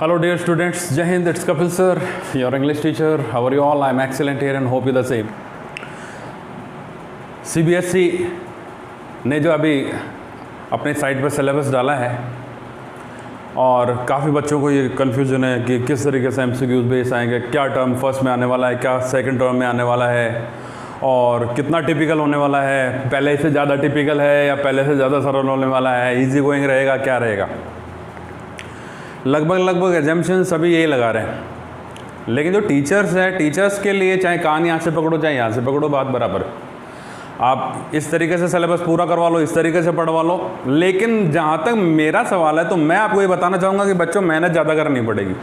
Hello dear students, Jai Hind, it's Kapil sir, your English teacher. How are you all? I'm excellent here and hope you the same. CBSE ने जो अभी अपने site पर syllabus डाला है और काफ़ी बच्चों को ये कन्फ्यूजन है कि किस तरीके से MCQs बेस आएंगे, क्या टर्म फर्स्ट में आने वाला है, क्या सेकंड टर्म में आने वाला है और कितना टिपिकल होने वाला है, पहले से ज़्यादा टिपिकल है या पहले से ज़्यादा सरल होने वाला है, इजी गोइंग रहेगा, क्या रहेगा। लगभग एजम्पशन सभी यही लगा रहे हैं, लेकिन जो टीचर्स हैं, टीचर्स के लिए चाहे कान यहाँ से पकड़ो चाहे यहाँ से पकड़ो, बात बराबर है। आप इस तरीके से सिलेबस पूरा करवा लो, इस तरीके से पढ़वा लो, लेकिन जहाँ तक मेरा सवाल है तो मैं आपको ये बताना चाहूँगा कि बच्चों मेहनत ज़्यादा करनी पड़ेगी।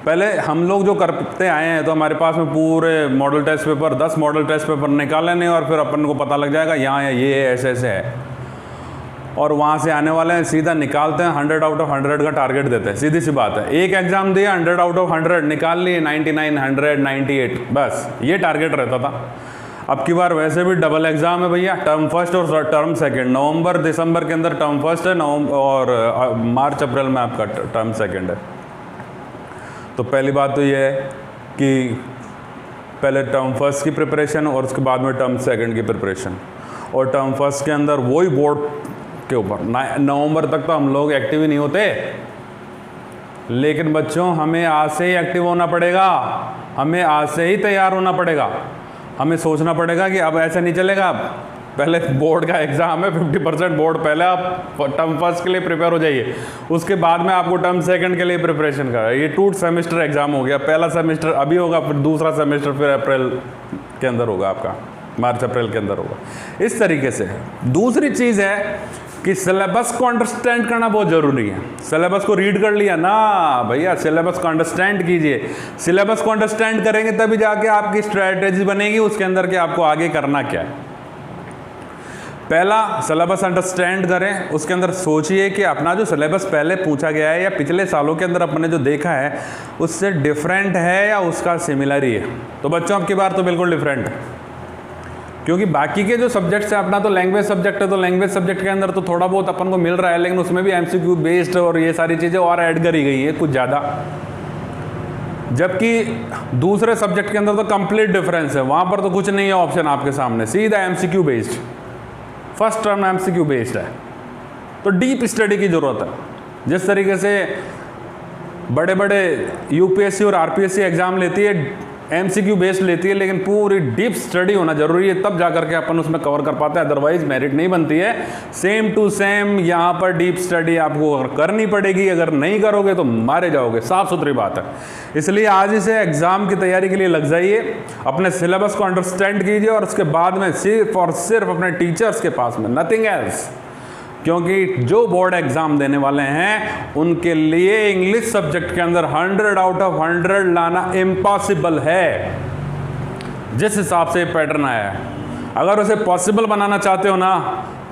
पहले हम लोग जो करते आए हैं तो हमारे पास में पूरे model test paper 10 model test paper निकाले नहीं और फिर अपन को पता लग जाएगा यहाँ ये ऐसे ऐसे है, और वहाँ से आने वाले हैं सीधा निकालते हैं 100 आउट ऑफ 100 का टारगेट देते हैं। सीधी सी बात है, एक एग्जाम दिया 100 आउट ऑफ 100 निकाल लिए 99, 100, 98, बस ये टारगेट रहता था। अब की बार वैसे भी डबल एग्जाम है भैया, टर्म फर्स्ट और टर्म सेकंड। नवंबर दिसंबर के अंदर टर्म फर्स्ट है, और मार्च अप्रैल में आपका टर्म सेकंड है। तो पहली बात तो ये है कि पहले टर्म फर्स्ट की प्रिपरेशन और उसके बाद में टर्म सेकंड की प्रिपरेशन। और टर्म फर्स्ट के अंदर वही बोर्ड के ऊपर नवंबर तक तो हम लोग एक्टिव ही नहीं होते, लेकिन बच्चों हमें आज से ही एक्टिव होना पड़ेगा, हमें आज से ही तैयार होना पड़ेगा। हमें सोचना पड़ेगा कि अब ऐसे नहीं चलेगा, पहले बोर्ड का एग्ज़ाम है 50% बोर्ड, पहले आप टर्म फर्स्ट के लिए प्रिपेयर हो जाइए, उसके बाद में आपको टर्म सेकंड के लिए प्रिपरेशन करा। ये 2 सेमेस्टर एग्ज़ाम हो गया, पहला सेमेस्टर अभी होगा, फिर दूसरा सेमेस्टर फिर अप्रैल के अंदर होगा, आपका मार्च अप्रैल के अंदर होगा। इस तरीके से दूसरी चीज़ है कि सिलेबस को अंडरस्टैंड करना बहुत ज़रूरी है। सिलेबस को रीड कर लिया ना भैया, सिलेबस को अंडरस्टैंड कीजिए। सिलेबस को अंडरस्टैंड करेंगे तभी जाके आपकी स्ट्रैटेजी बनेगी उसके अंदर कि आपको आगे करना क्या है। पहला सिलेबस अंडरस्टैंड करें, उसके अंदर सोचिए कि अपना जो सिलेबस पहले पूछा गया है या पिछले सालों के अंदर अपने जो देखा है उससे डिफरेंट है या उसका सिमिलर ही है। तो बच्चों अब की बार तो बिल्कुल डिफरेंट है, क्योंकि बाकी के जो सब्जेक्ट्स हैं, अपना तो लैंग्वेज सब्जेक्ट है, तो लैंग्वेज सब्जेक्ट के अंदर तो थोड़ा बहुत अपन को मिल रहा है, लेकिन उसमें भी MCQ बेस्ड और ये सारी चीज़ें और ऐड करी गई है कुछ ज़्यादा। जबकि दूसरे सब्जेक्ट के अंदर तो कंप्लीट डिफरेंस है, वहाँ पर तो कुछ नहीं है ऑप्शन आपके सामने, सीधा MCQ based, first term MCQ based है। तो डीप स्टडी की ज़रूरत है। जिस तरीके से बड़े बड़े UPSC और RPSC एग्ज़ाम लेती है, MCQ बेस्ड लेती है, लेकिन पूरी डीप स्टडी होना जरूरी है, तब जाकर के अपन उसमें कवर कर पाते हैं, अदरवाइज मेरिट नहीं बनती है। सेम टू सेम यहाँ पर डीप स्टडी आपको करनी पड़ेगी, अगर नहीं करोगे तो मारे जाओगे, साफ सुथरी बात है। इसलिए आज ही से एग्जाम की तैयारी के लिए लग जाइए, अपने सिलेबस को अंडरस्टैंड कीजिए और उसके बाद में सिर्फ और सिर्फ अपने टीचर्स के पास में, नथिंग एल्स। क्योंकि जो बोर्ड एग्ज़ाम देने वाले हैं उनके लिए इंग्लिश सब्जेक्ट के अंदर 100 आउट ऑफ 100 लाना इम्पॉसिबल है। जिस हिसाब से पैटर्न आया है, अगर उसे पॉसिबल बनाना चाहते हो ना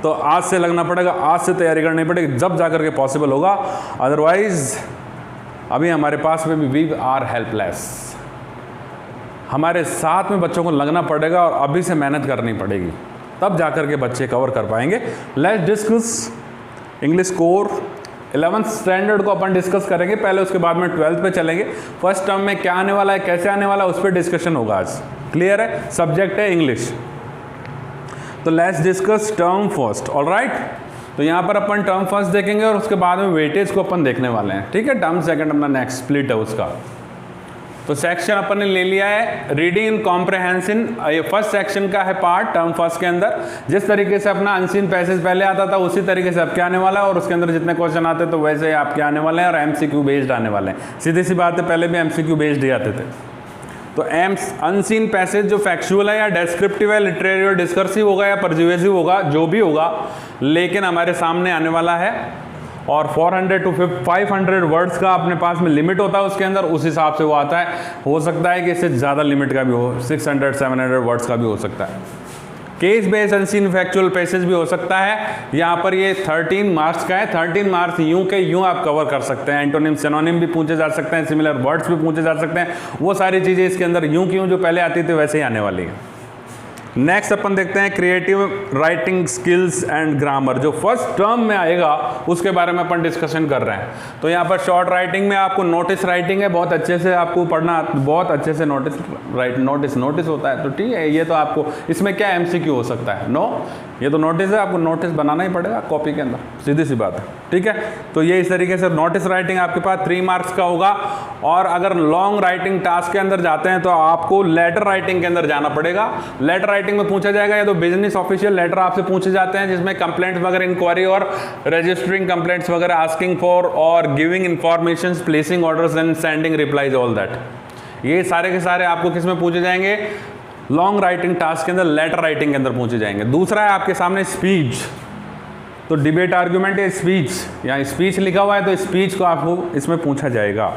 तो आज से लगना पड़ेगा, आज से तैयारी करनी पड़ेगी, जब जाकर के पॉसिबल होगा। अदरवाइज अभी हमारे पास में भी वी आर हेल्पलेस। हमारे साथ में बच्चों को लगना पड़ेगा और अभी से मेहनत करनी पड़ेगी, तब जाकर के बच्चे कवर कर पाएंगे। Let's discuss English core 11th standard को अपन डिस्कस करेंगे पहले, उसके बाद में 12th पे चलेंगे। फर्स्ट टर्म में क्या आने वाला है, कैसे आने वाला है, उस पर डिस्कशन होगा आज। क्लियर है? सब्जेक्ट है इंग्लिश। तो let's discuss term first. Alright, तो यहाँ पर अपन टर्म फर्स्ट देखेंगे और उसके बाद में वेटेज को अपन देखने वाले हैं। ठीक है, टर्म सेकंड अपना नेक्स्ट स्प्लिट है उसका। तो सेक्शन अपन ने ले लिया है रीडिंग इन कॉम्प्रहेंशन, ये फर्स्ट सेक्शन का है पार्ट टर्म फर्स्ट के अंदर। जिस तरीके से अपना अनसीन पैसेज पहले आता था उसी तरीके से अब क्या आने वाला है, और उसके अंदर जितने क्वेश्चन आते तो वैसे ही आपके आने वाले हैं और MCQ बेस्ड आने वाले हैं। सीधी सी बात है, पहले भी MCQ बेस्ड ही आते थे। तो अनसीन पैसेज जो फैक्चुअल है या डेस्क्रिप्टिव है, लिटरेरी और डिस्कर्सिव होगा या परजुएसिव होगा, जो भी होगा, लेकिन हमारे सामने आने वाला है। और 400 to 500 वर्ड्स का अपने पास में लिमिट होता है उसके अंदर, उस हिसाब से वो आता है। हो सकता है कि इससे ज़्यादा लिमिट का भी हो, 600 700 वर्ड्स का भी हो सकता है। Case based unseen factual passage भी हो सकता है। यहाँ पर ये 13 मार्क्स का है, 13 मार्क्स यूं के यूं आप कवर कर सकते हैं। एंटोनिम सिनोनिम भी पूछे जा सकते हैं, सिमिलर वर्ड्स भी पूछे जा सकते हैं, वो सारी चीज़ें इसके अंदर यूं की यूं जो पहले आती थी वैसे ही आने वाली है। नेक्स्ट अपन देखते हैं creative writing skills and grammar. जो फर्स्ट टर्म में आएगा उसके बारे में अपन डिस्कशन कर रहे हैं। तो यहाँ पर शॉर्ट राइटिंग में आपको नोटिस राइटिंग है, बहुत अच्छे से आपको पढ़ना, बहुत अच्छे से नोटिस होता है। तो ठीक है, ये तो आपको इसमें क्या एमसीक्यू हो सकता है? नो, ये तो नोटिस है, आपको नोटिस बनाना ही पड़ेगा कॉपी के अंदर, सीधी सी बात है। ठीक है, तो ये इस तरीके से नोटिस राइटिंग आपके पास 3 मार्क्स का होगा। और अगर लॉन्ग राइटिंग टास्क के अंदर जाते हैं तो आपको लेटर राइटिंग के अंदर जाना पड़ेगा। लेटर राइटिंग में पूछा जाएगा या तो बिजनेस ऑफिशियल लेटर आपसे पूछे जाते हैं जिसमें कंप्लेंट्स वगैरह, इंक्वायरी और रजिस्टरिंग कंप्लेंट्स वगैरह, आस्किंग फॉर और giving information, placing orders and sending replies, all that. ये सारे के सारे आपको किस में पूछे जाएंगे? लॉन्ग राइटिंग टास्क के अंदर, लेटर राइटिंग के अंदर पूछे जाएंगे। दूसरा है आपके सामने स्पीच। तो डिबेट आर्ग्यूमेंट या स्पीच, यहाँ स्पीच लिखा हुआ है तो स्पीच को आपको इसमें पूछा जाएगा।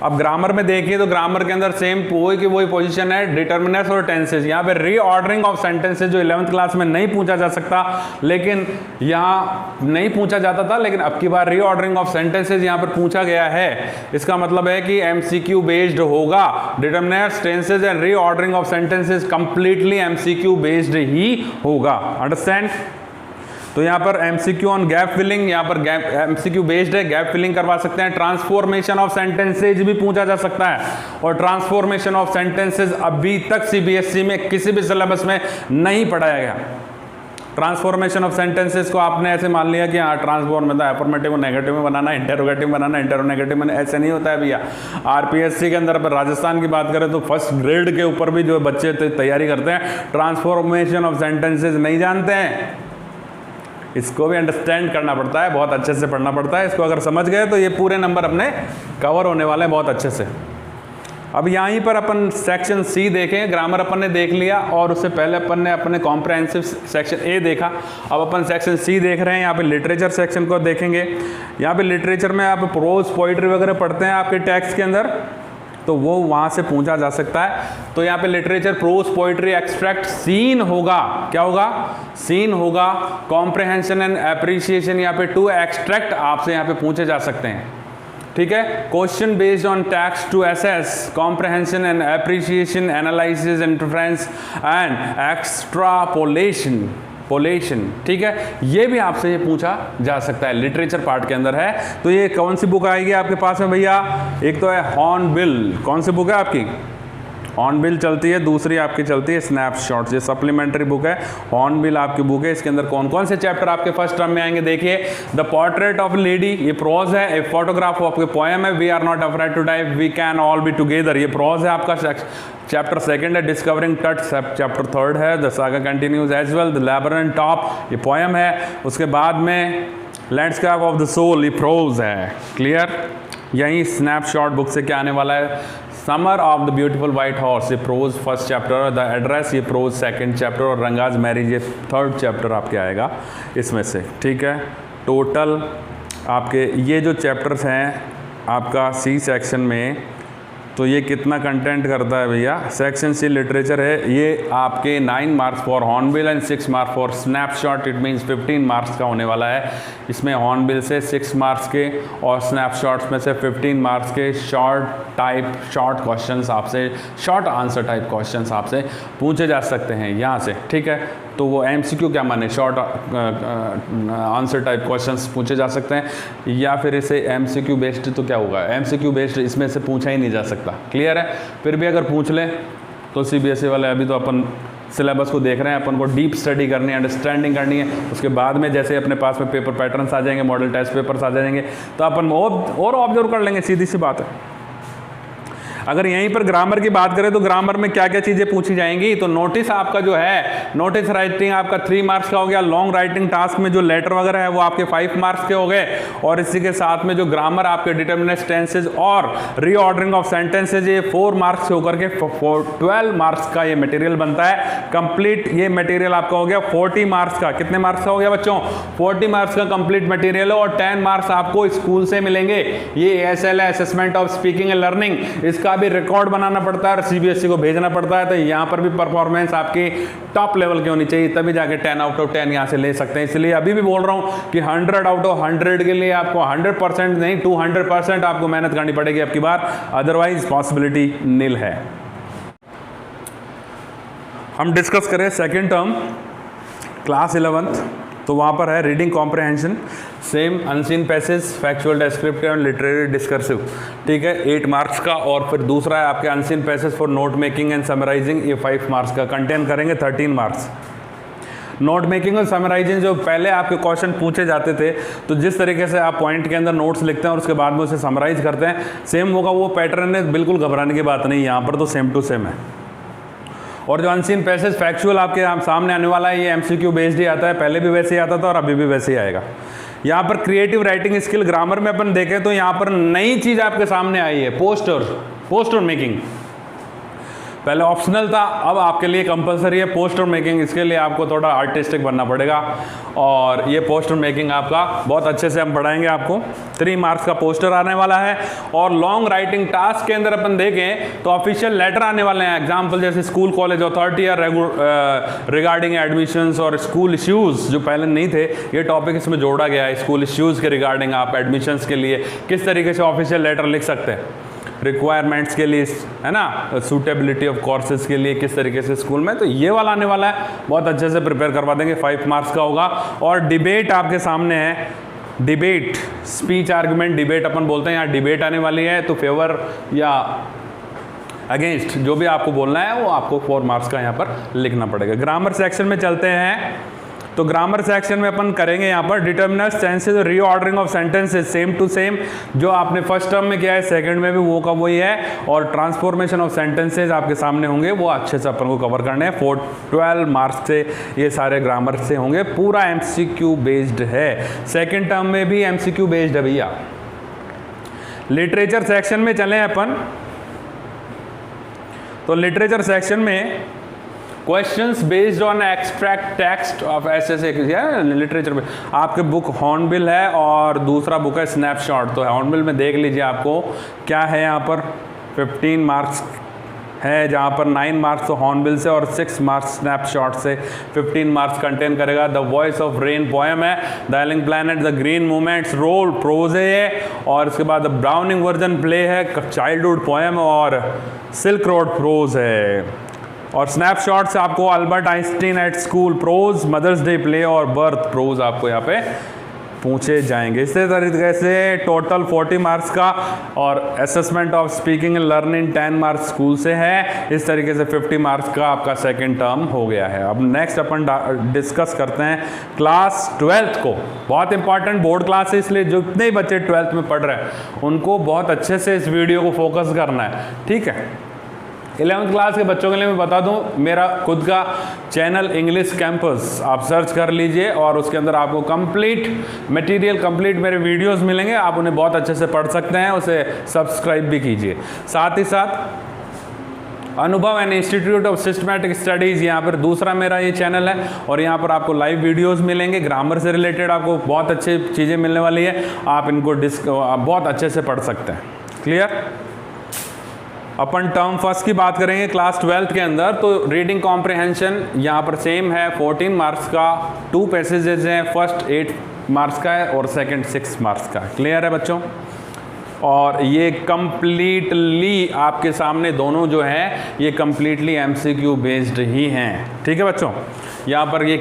अब ग्रामर में देखिए तो ग्रामर के अंदर सेम वही की वही पोजीशन है, डिटर्मिनर्स और टेंसेस। यहाँ पे रीऑर्डरिंग ऑफ सेंटेंसेस जो 11th क्लास में नहीं पूछा जा सकता, लेकिन यहाँ नहीं पूछा जाता था, लेकिन अब की बार रीऑर्डरिंग ऑफ सेंटेंसेस यहाँ पर पूछा गया है। इसका मतलब है कि एमसीक्यू बेस्ड होगा। Determiners, tenses and reordering of sentences completely MCQ based ही होगा। अंडरस्टैंड? तो यहाँ पर एमसीक्यू ऑन गैप फिलिंग, यहाँ पर गैप एमसीक्यू बेस्ड है, गैप फिलिंग करवा सकते हैं। ट्रांसफॉर्मेशन ऑफ सेंटेंसेज भी पूछा जा सकता है, और ट्रांसफॉर्मेशन ऑफ सेंटेंसेज अभी तक सीबीएसई में किसी भी सिलेबस में नहीं पढ़ाया गया। ट्रांसफॉर्मेशन ऑफ सेंटेंसेस को आपने ऐसे मान लिया कि हाँ ट्रांसफॉर्म मतलब अफर्मेटिव को नेगेटिव में बनाना, इंटेरोगेटिव में बनाना, इंटेरोनेगेटिव में, ऐसे नहीं होता है भैया। आरपीएससी के अंदर पर राजस्थान की बात करें तो फर्स्ट ग्रेड के ऊपर भी जो बच्चे तैयारी करते हैं ट्रांसफॉर्मेशन ऑफ सेंटेंसेज नहीं जानते हैं। इसको भी अंडरस्टैंड करना पड़ता है, बहुत अच्छे से पढ़ना पड़ता है। इसको अगर समझ गए तो ये पूरे नंबर अपने कवर होने वाले हैं बहुत अच्छे से। अब यहीं पर अपन सेक्शन सी देखें। ग्रामर अपन ने देख लिया और उससे पहले अपन ने अपने कॉम्प्रहेंसिव सेक्शन ए देखा। अब अपन सेक्शन सी देख रहे हैं। यहाँ पे लिटरेचर सेक्शन को देखेंगे। यहाँ पे लिटरेचर में आप प्रोज, पोइट्री वगैरह पढ़ते हैं आपके टेक्स्ट के अंदर, तो वो वहाँ से पूछा जा सकता है। तो यहाँ पे literature, prose, poetry, extract, seen होगा। क्या होगा? सीन होगा। कॉम्प्रहेंशन एंड एप्रिसिएशन, यहाँ पे 2 एक्सट्रैक्ट आपसे यहाँ पे पूछे जा सकते हैं। ठीक है, question based on text to assess comprehension and appreciation, analysis, interference and extrapolation. ठीक है, ये भी आपसे ये पूछा जा सकता है, लिटरेचर पार्ट के अंदर है। तो ये कौन सी बुक आएगी आपके पास में भैया? एक तो है हॉर्नबिल। कौन सी बुक है आपकी? हॉर्नबिल चलती है। दूसरी आपकी चलती है स्नैपशॉट्स, ये सप्लीमेंट्री बुक है। हॉर्नबिल आपकी बुक है। इसके अंदर कौन कौन से चैप्टर आपके फर्स्ट टर्म में आएंगे? देखिए, द पोर्ट्रेट ऑफ लेडी, ये प्रोज है। ए फोटोग्राफ ऑफ पोएम है, we are not afraid to die, we can all be together, ये प्रोज है आपका। चैप्टर 2 है डिस्कवरिंग टच, चैप्टर 3 है the saga continues as well, the labyrinth top, ये poem है। उसके बाद में लैंडस्केप ऑफ द सोल, ये प्रोज है। क्लियर? यही स्नैपशॉट बुक से क्या आने वाला है? Summer of the beautiful white horse, ये prose first chapter. The address, ये प्रोज सेकंड चैप्टर। और रंगाज मैरिज, ये 3rd चैप्टर आपके आएगा इसमें से। ठीक है, टोटल आपके ये जो चैप्टर्स हैं आपका सी सेक्शन में, तो ये कितना कंटेंट करता है भैया? सेक्शन सी लिटरेचर है, ये आपके 9 marks for hornbill and 6 marks for snapshot. It means 15 marks का होने वाला है। इसमें हॉर्नबिल से 6 मार्क्स के और स्नैपशॉट्स में से 15 मार्क्स के शॉर्ट क्वेश्चंस आपसे, शॉर्ट आंसर टाइप क्वेश्चंस आपसे पूछे जा सकते हैं यहाँ से। ठीक है, तो वो एमसीक्यू क्या माने? शॉर्ट आंसर टाइप क्वेश्चंस पूछे जा सकते हैं, या फिर इसे एमसीक्यू बेस्ड तो क्या होगा? एमसीक्यू बेस्ड इसमें से पूछा ही नहीं जा सकता। क्लियर है? फिर भी अगर पूछ लें तो सीबीएसई वाले, अभी तो अपन सिलेबस को देख रहे हैं, अपन को डीप स्टडी करनी है, अंडरस्टैंडिंग करनी है। उसके बाद में जैसे अपने पास में पेपर पैटर्न्स आ जाएंगे, मॉडल टेस्ट पेपर्स आ जाएंगे, तो अपन और ऑब्जर्व कर लेंगे, सीधी सी बात है। अगर यहीं पर ग्रामर की बात करें तो ग्रामर में क्या क्या चीज़ें पूछी जाएंगी? तो नोटिस आपका जो है, नोटिस राइटिंग आपका 3 मार्क्स का हो गया। लॉन्ग राइटिंग टास्क में जो लेटर वगैरह है वो आपके 5 मार्क्स के हो गए। और इसी के साथ में जो ग्रामर आपके डिटर्मिनेंट टेंसेज और रीऑर्डरिंग ऑफ सेंटेंसेज, ये 4 मार्क्स से होकर के 12 मार्क्स का ये मटेरियल बनता है। कंप्लीट ये मटेरियल आपका हो गया 40 मार्क्स का। कितने मार्क्स का हो गया बच्चों? 40 मार्क्स का कंप्लीट मटेरियल है। और 10 मार्क्स आपको स्कूल से मिलेंगे। ये ASL है, assessment of speaking and learning, इसका भी रिकॉर्ड बनाना पड़ता है और सीबीएसई को भेजना पड़ता है। तो यहाँ पर भी परफॉर्मेंस आपकी टॉप लेवल की होनी चाहिए, तभी जाके 10 आउट ऑफ 10 यहाँ से ले सकते हैं। इसलिए अभी भी बोल रहा हूँ कि 100 आउट ऑफ 100 के लिए आपको 100% नहीं 200% आपको मेहनत करनी पड़ेगी अब की बार, अदरवाइज पॉसिबिलिटी नील है। हम डिस्कस करें सेकेंड टर्म क्लास 11th, तो वहाँ पर है reading comprehension, same unseen passage, factual descriptive and literary discursive, ठीक है, 8 मार्क्स का। और फिर दूसरा है आपके unseen passage for note making and summarising, ये 5 मार्क्स का कंटेन करेंगे 13 मार्क्स। नोट मेकिंग और समराइजिंग जो पहले आपके क्वेश्चन पूछे जाते थे, तो जिस तरीके से आप पॉइंट के अंदर नोट्स लिखते हैं और उसके बाद में उसे समराइज करते हैं, सेम होगा वो पैटर्न है, बिल्कुल घबराने की बात नहीं, यहाँ पर तो सेम टू सेम है। और जो अनसीन पैसेज फैक्चुअल आपके सामने आने वाला है, ये एमसीक्यू बेस्ड ही आता है, पहले भी वैसे ही आता था और अभी भी वैसे ही आएगा। यहाँ पर क्रिएटिव राइटिंग स्किल ग्रामर में अपन देखें तो यहाँ पर नई चीज़ आपके सामने आई है, पोस्टर मेकिंग। पहले ऑप्शनल था, अब आपके लिए कंपलसरी है पोस्टर मेकिंग। इसके लिए आपको थोड़ा आर्टिस्टिक बनना पड़ेगा और ये पोस्टर मेकिंग आपका बहुत अच्छे से हम पढ़ाएंगे आपको। 3 मार्क्स का पोस्टर आने वाला है। और लॉन्ग राइटिंग टास्क के अंदर अपन देखें तो ऑफिशियल लेटर आने वाले हैं, एग्जाम्पल जैसे स्कूल कॉलेज अथॉरिटी या रिगार्डिंग एडमिशंस और स्कूल इश्यूज़ जो पहले नहीं थे, ये टॉपिक इसमें जोड़ा गया है। स्कूल इश्यूज़ के रिगार्डिंग आप एडमिशंस के लिए किस तरीके से ऑफिशियल लेटर लिख सकते हैं, रिक्वायरमेंट्स के लिए, है ना, सूटेबिलिटी ऑफ कोर्सेज के लिए किस तरीके से स्कूल में, तो ये वाला आने वाला है, बहुत अच्छे से प्रिपेयर करवा देंगे। 5 मार्क्स का होगा। और डिबेट आपके सामने है, डिबेट, स्पीच आर्गुमेंट डिबेट अपन बोलते हैं, यहाँ डिबेट आने वाली है, तो फेवर या अगेंस्ट जो भी आपको बोलना है वो आपको 4 मार्क्स का यहाँ पर लिखना पड़ेगा। ग्रामर सेक्शन में चलते हैं, तो ग्रामर सेक्शन में अपन करेंगे यहाँ पर determiners, tenses, reordering of sentences, same to same जो आपने फर्स्ट टर्म में किया है सेकंड में भी वो का वही है। और ट्रांसफॉर्मेशन ऑफ सेंटेंसेज आपके सामने होंगे, वो अच्छे से अपन को कवर करने हैं। 12 मार्क्स से ये सारे ग्रामर से होंगे, पूरा एमसीक्यू बेस्ड है। सेकेंड टर्म में भी एमसीक्यू बेस्ड है भैया। लिटरेचर सेक्शन में चले अपन, तो लिटरेचर सेक्शन में questions based on extract text of ऐसे लिटरेचर में आपके बुक हॉर्नबिल है और दूसरा बुक है स्नैपशॉट। तो हॉर्नबिल में देख लीजिए आपको क्या है, यहाँ पर 15 मार्क्स है, जहाँ पर 9 मार्क्स तो हॉर्नबिल से और 6 मार्क्स स्नैपशॉट से। 15 मार्क्स कंटेन करेगा। The voice of rain poem है, the ailing planet, the green movement's role prose है, और इसके बाद द ब्राउनिंग वर्जन प्ले है, चाइल्डहुड पोएम, और सिल्क रोड प्रोज है। और स्नैपशॉट से आपको Albert Einstein at school prose, mother's day play और बर्थ प्रोज आपको यहाँ पे पूछे जाएंगे। इसी तरीके से टोटल 40 मार्क्स का, और assessment of speaking and learning 10 marks school से है। इस तरीके से 50 मार्क्स का आपका सेकेंड टर्म हो गया है। अब नेक्स्ट अपन डिस्कस करते हैं क्लास 12th को। बहुत इंपॉर्टेंट बोर्ड क्लास है, इसलिए जितने ही बच्चे 12th में पढ़ रहे हैं उनको बहुत अच्छे से इस वीडियो को फोकस करना है, ठीक है। 11th क्लास के बच्चों के लिए मैं बता दूं, मेरा खुद का चैनल इंग्लिश कैंपस आप सर्च कर लीजिए और उसके अंदर आपको कंप्लीट मटेरियल, कंप्लीट मेरे वीडियोस मिलेंगे, आप उन्हें बहुत अच्छे से पढ़ सकते हैं। उसे सब्सक्राइब भी कीजिए। साथ ही साथ अनुभव and institute of systematic studies, यहाँ पर दूसरा मेरा ये चैनल है, और यहाँ पर आपको लाइव वीडियोस मिलेंगे। ग्रामर से रिलेटेड आपको बहुत अच्छी चीज़ें मिलने वाली है, आप इनको बहुत अच्छे से पढ़ सकते हैं। क्लियर? अपन टर्म फर्स्ट की बात करेंगे क्लास 12th के अंदर, तो रीडिंग कॉम्प्रहेंशन यहाँ पर सेम है, 14 मार्क्स का, 2 पैसेजेस हैं, फर्स्ट 8 मार्क्स का है और सेकंड 6 मार्क्स का। क्लियर है बच्चों? और ये कंप्लीटली आपके सामने दोनों जो हैं ये कंप्लीटली एमसीक्यू बेस्ड ही हैं, ठीक है बच्चों। यहाँ पर ये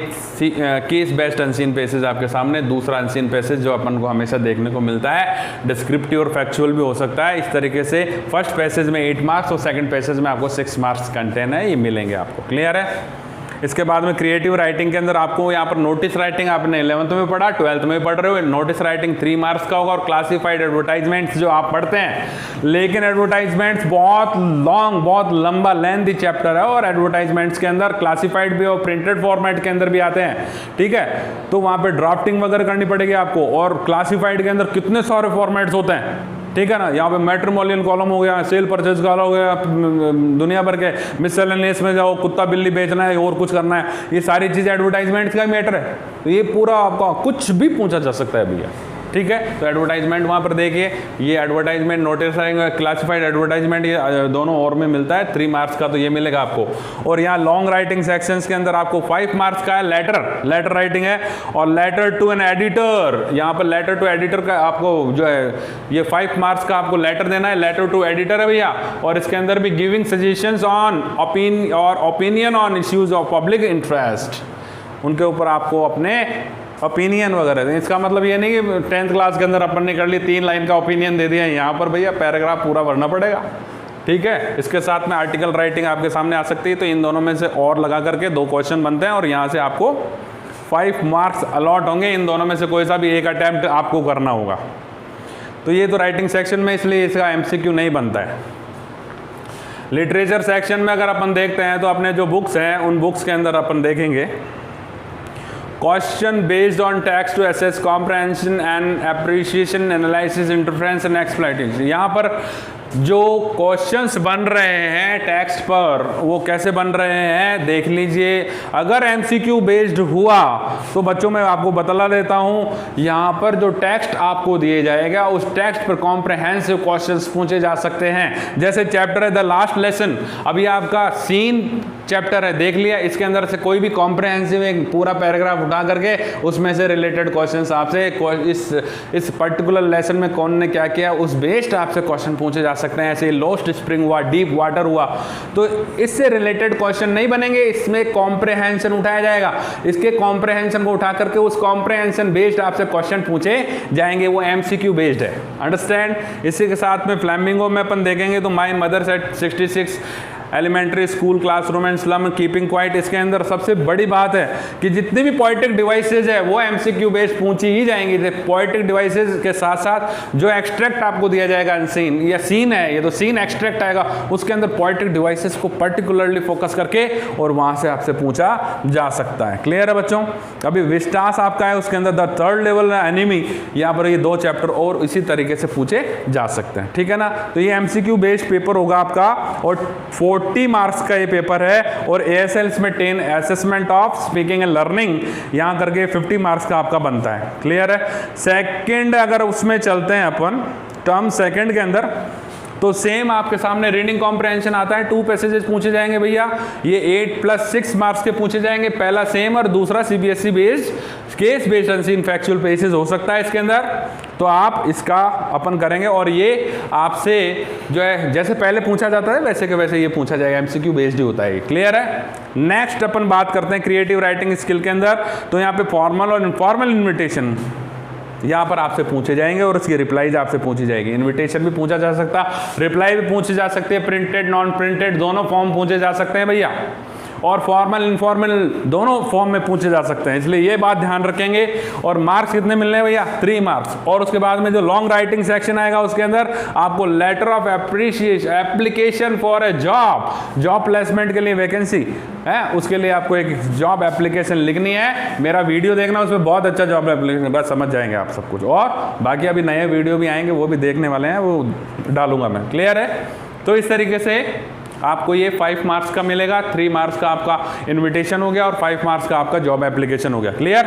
केस बेस्ड अनसीन पैसेज आपके सामने, दूसरा अनसीन पैसेज जो अपन को हमेशा देखने को मिलता है, डिस्क्रिप्टिव और फैक्चुअल भी हो सकता है। इस तरीके से फर्स्ट पैसेज में 8 मार्क्स और सेकंड पैसेज में आपको 6 मार्क्स कंटेन है, ये मिलेंगे आपको। क्लियर है? इसके बाद में क्रिएटिव राइटिंग के अंदर आपको यहाँ पर नोटिस राइटिंग आपने 11th में पढ़ा, 12th में पढ़ रहे हो। नोटिस राइटिंग 3 मार्क्स का होगा। और क्लासिफाइड एडवर्टाइजमेंट्स जो आप पढ़ते हैं, लेकिन एडवर्टाइजमेंट्स बहुत लॉन्ग, बहुत लंबा लेंथी चैप्टर है, और एडवर्टाइजमेंट्स के अंदर क्लासिफाइड भी और प्रिंटेड फॉर्मेट के अंदर भी आते हैं, ठीक है। तो वहाँ पर ड्राफ्टिंग वगैरह करनी पड़ेगी आपको। और क्लासिफाइड के अंदर कितने सारे फॉर्मेट्स होते हैं, ठीक है ना। यहाँ पे मैट्रिमोनियल कॉलम हो गया, सेल परचेज कॉलम हो गया, दुनिया भर के मिसलेनियस में जाओ, कुत्ता बिल्ली बेचना है और कुछ करना है, ये सारी चीज़ें एडवर्टाइजमेंट्स का मैटर है। तो ये पूरा आपका कुछ भी पूछा जा सकता है भैया, ठीक है। तो एडवर्टाइजमेंट वहाँ पर देखिए, ये एडवर्टाइजमेंट नोटिस क्लासिफाइड एडवर्टाइजमेंट, ये दोनों और में मिलता है 3 मार्क्स का, तो ये मिलेगा आपको। और यहाँ लॉन्ग राइटिंग सेक्शंस के अंदर आपको 5 मार्क्स का है लेटर राइटिंग है, और लेटर टू एन एडिटर, यहाँ पर लेटर टू एडिटर का आपको जो है ये 5 मार्क्स का आपको लेटर देना है, लेटर टू एडिटर है भैया। और इसके अंदर भी giving suggestions on opinion on issues of public interest, उनके ऊपर आपको अपने ओपिनियन वगैरह दें। इसका मतलब ये नहीं कि 10th क्लास के अंदर अपन ने कर ली 3 लाइन का ओपिनियन दे दिया, यहाँ पर भैया पैराग्राफ पूरा भरना पड़ेगा, ठीक है। इसके साथ में आर्टिकल राइटिंग आपके सामने आ सकती है, तो इन दोनों में से और लगा करके 2 क्वेश्चन बनते हैं और यहाँ से आपको 5 मार्क्स अलॉट होंगे। इन दोनों में से कोई सा भी एक अटैम्प्ट आपको करना होगा। तो ये तो राइटिंग सेक्शन में, इसलिए इसका MCQ नहीं बनता है। लिटरेचर सेक्शन में अगर अपन देखते हैं तो अपने जो बुक्स हैं उन बुक्स के अंदर अपन देखेंगे question based on text to assess comprehension and appreciation, analysis, interference and exploitation. यहाँ पर जो क्वेश्चंस बन रहे हैं टेक्स्ट पर, वो कैसे बन रहे हैं देख लीजिए। अगर MCQ बेस्ड हुआ तो बच्चों मैं आपको बतला देता हूँ, यहाँ पर जो टेक्स्ट आपको दिए जाएगा उस टेक्स्ट पर कॉम्प्रहेंसिव क्वेश्चंस पूछे जा सकते हैं। जैसे चैप्टर है द लास्ट लेसन, अभी आपका सीन चैप्टर है, देख लिया, इसके अंदर से कोई भी कॉम्प्रहेंसिव एक पूरा पैराग्राफ उठा करके उसमें से रिलेटेड क्वेश्चंस आपसे इस पर्टिकुलर लेसन में कौन ने क्या किया उस बेस्ड आपसे क्वेश्चन पूछे जा सकते हैं। ऐसे लोस्ट स्प्रिंग हुआ, डीप वाटर हुआ, तो इससे रिलेटेड क्वेश्चन नहीं बनेंगे, इसमें कॉम्प्रहेंशन उठाया जाएगा। इसके कॉम्प्रहेंशन को उठा करके उस कॉम्प्रहेंशन बेस्ड आपसे क्वेश्चन पूछे जाएंगे, वो MCQ बेस्ड है, अंडरस्टैंड। इसी के साथ में फ्लैमिंगो में अपन देखेंगे तो my mother set 66 elementary school classroom and slum keeping quiet. इसके अंदर सबसे बड़ी बात है कि जितनी भी पोएटिक डिवाइसेज है वो MCQ बेस्ड पूछी ही जाएंगी। पोएटिक डिवाइसेज के साथ साथ जो एक्सट्रैक्ट आपको दिया जाएगा सीन, या सीन है ये तो सीन एक्सट्रैक्ट आएगा, उसके अंदर पोएटिक डिवाइसेज को पर्टिकुलरली फोकस करके और वहां से आपसे पूछा जा सकता है। क्लियर है बच्चों। अभी विस्टास आपका है, उसके अंदर द थर्ड लेवल एनिमी, यहाँ पर ये 2 चैप्टर और इसी तरीके से पूछे जा सकते हैं, ठीक है ना। तो ये MCQ बेस्ड पेपर होगा आपका और 40 मार्क्स का ये पेपर है। और ASL में 10 assessment of speaking and learning, यहां करके 50 मार्क्स का आपका बनता है। क्लियर है। सेकंड अगर उसमें चलते हैं अपन टर्म सेकंड के अंदर, तो सेम आपके सामने रीडिंग कॉम्प्रहेंशन आता है, 2 पैसेजेस पूछे जाएंगे भैया, ये 8 + 6 मार्क्स के पूछे जाएंगे। पहला सेम और दूसरा CBSE based case based unseen factual pages हो सकता है इसके अंदर, तो आप इसका अपन करेंगे। और ये आपसे जो है जैसे पहले पूछा जाता है वैसे के वैसे ये पूछा जाएगा, MCQ बेस्ड ही होता है। क्लियर है। नेक्स्ट अपन बात करते हैं क्रिएटिव राइटिंग स्किल के अंदर, तो यहाँ पे फॉर्मल और इनफॉर्मल इन्विटेशन यहाँ पर आपसे पूछे जाएंगे और उसकी रिप्लाईज आपसे पूछी जाएगी। इनविटेशन भी पूछा जा सकता, रिप्लाई भी पूछी जा सकती है, प्रिंटेड नॉन प्रिंटेड दोनों फॉर्म पूछे जा सकते हैं भैया, और फॉर्मल इनफॉर्मल दोनों फॉर्म में पूछे जा सकते हैं, इसलिए ये बात ध्यान रखेंगे। और मार्क्स कितने मिलने हैं भैया? 3 मार्क्स। और उसके बाद में जो लॉन्ग राइटिंग सेक्शन आएगा उसके अंदर आपको letter of appreciation application for a job placement के लिए वैकेंसी है, उसके लिए आपको एक जॉब एप्लीकेशन लिखनी है। मेरा वीडियो देखना, उसमें बहुत अच्छा जॉब एप्लीकेशन, बस समझ जाएंगे आप सब कुछ। और बाकी अभी नए वीडियो भी आएंगे, वो भी देखने वाले हैं, वो डालूंगा मैं। क्लियर है। तो इस तरीके से आपको ये 5 मार्क्स का मिलेगा, 3 मार्क्स का आपका इनविटेशन हो गया और 5 मार्क्स का आपका जॉब एप्लीकेशन हो गया। क्लियर।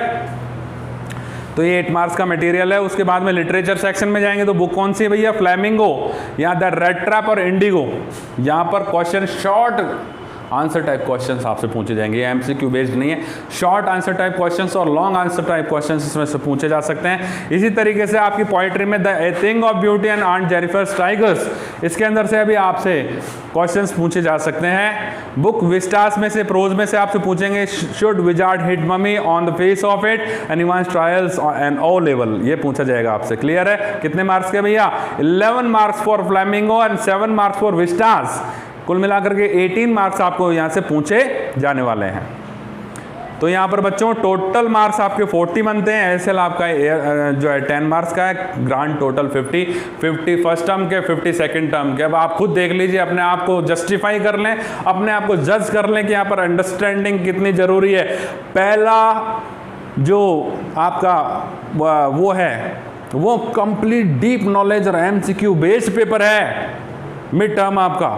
तो ये 8 मार्क्स का मटेरियल है। उसके बाद में लिटरेचर सेक्शन में जाएंगे तो बुक कौन सी है भैया? फ्लैमिंगो, यहाँ द रेड ट्रैप और इंडिगो। यहाँ पर question short answer type questions आपसे पूछे जाएंगे, ये MCQ बेस्ड नहीं है। शॉर्ट आंसर टाइप क्वेश्चंस और लॉन्ग आंसर टाइप क्वेश्चंस इसमें से पूछे जा सकते हैं। इसी तरीके से आपकी पोइट्री में the a thing of beauty and aunt Jennifer's tigers, इसके अंदर से अभी आपसे क्वेश्चंस पूछे जा सकते हैं। बुक विस्टास में से प्रोज में से आपसे पूछेंगे should wizard hit mummy on the face of it Evans trials and O level, ये पूछा जाएगा आपसे। क्लियर है। कितने मार्क्स के भैया? 11 marks for flamingo and 7 marks for Vistas. कुल मिलाकर के 18 मार्क्स आपको यहाँ से पूछे जाने वाले हैं। तो यहाँ पर बच्चों टोटल मार्क्स आपके 40 बनते हैं। एसएल आपका जो है 10 मार्क्स का है, ग्रांड टोटल 50 फर्स्ट टर्म के, 50 सेकंड टर्म के। अब आप खुद देख लीजिए, अपने आप को जस्टिफाई कर लें, अपने आप को जज कर लें कि यहाँ पर अंडरस्टैंडिंग कितनी ज़रूरी है। पहला जो आपका वो है वो कंप्लीट डीप नॉलेज और MCQ बेस्ड पेपर है मिड टर्म आपका।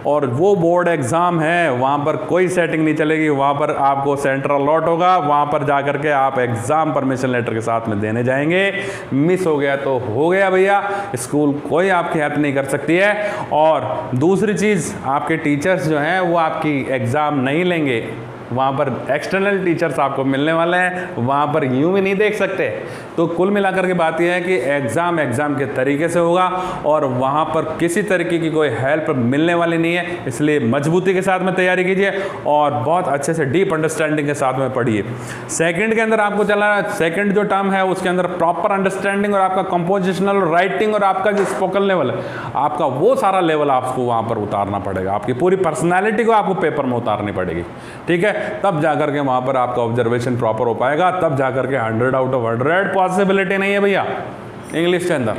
और वो बोर्ड एग्ज़ाम है, वहाँ पर कोई सेटिंग नहीं चलेगी, वहाँ पर आपको सेंटर अलॉट होगा, वहाँ पर जा कर के आप एग्ज़ाम परमिशन लेटर के साथ में देने जाएंगे। मिस हो गया तो हो गया भैया, स्कूल कोई आपकी हेल्प नहीं कर सकती है। और दूसरी चीज़, आपके टीचर्स जो हैं वो आपकी एग्ज़ाम नहीं लेंगे, वहाँ पर एक्सटर्नल टीचर्स आपको मिलने वाले हैं, वहाँ पर यूँ भी नहीं देख सकते। तो कुल मिलाकर के बात यह है कि एग्ज़ाम के तरीके से होगा और वहाँ पर किसी तरीके की कोई हेल्प मिलने वाली नहीं है। इसलिए मजबूती के साथ में तैयारी कीजिए और बहुत अच्छे से डीप अंडरस्टैंडिंग के साथ में पढ़िए। सेकंड के अंदर आपको चला, सेकंड जो टर्म है उसके अंदर प्रॉपर अंडरस्टैंडिंग और आपका कंपोजिशनल राइटिंग और आपका जो स्पोकन लेवल है, आपका वो सारा लेवल आपको वहाँ पर उतारना पड़ेगा, आपकी पूरी पर्सनैलिटी को आपको पेपर में उतारनी पड़ेगी, ठीक है। तब जाकर के वहाँ पर आपका ऑब्जर्वेशन प्रॉपर हो पाएगा, तब जाकर के 100 आउट ऑफ 100 पॉसिबिलिटी नहीं है भैया इंग्लिश के अंदर।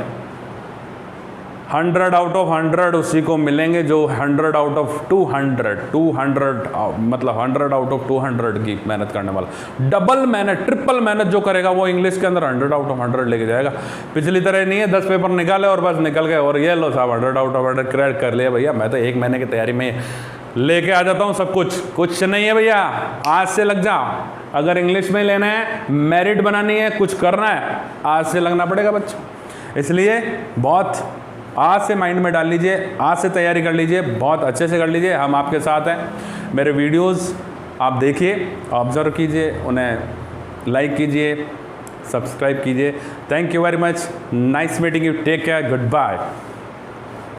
100 आउट ऑफ 100 उसी को मिलेंगे जो 100 आउट ऑफ 200 मतलब 100 आउट ऑफ 200 की मेहनत करने वाला। डबल मेहनत, ट्रिपल मेहनत जो करेगा वो इंग्लिश के अंदर 100 आउट ऑफ 100 लेके जाएगा। पिछली तरह नहीं है 10 पेपर निकाले और बस निकल गए और ये लो साहब 100 आउट ऑफ 100 क्रैक कर लिया। भैया मैं तो 1 महीने की तैयारी में लेके आ जाता हूँ सब कुछ नहीं है भैया। आज से लग जाओ, अगर इंग्लिश में लेना है, मेरिट बनानी है, कुछ करना है, आज से लगना पड़ेगा बच्चों। इसलिए बहुत आज से माइंड में डाल लीजिए, आज से तैयारी कर लीजिए, बहुत अच्छे से कर लीजिए। हम आपके साथ हैं। मेरे वीडियोस आप देखिए, ऑब्जर्व कीजिए, उन्हें लाइक कीजिए, सब्सक्राइब कीजिए। Thank you very much, nice meeting you, take care, good bye.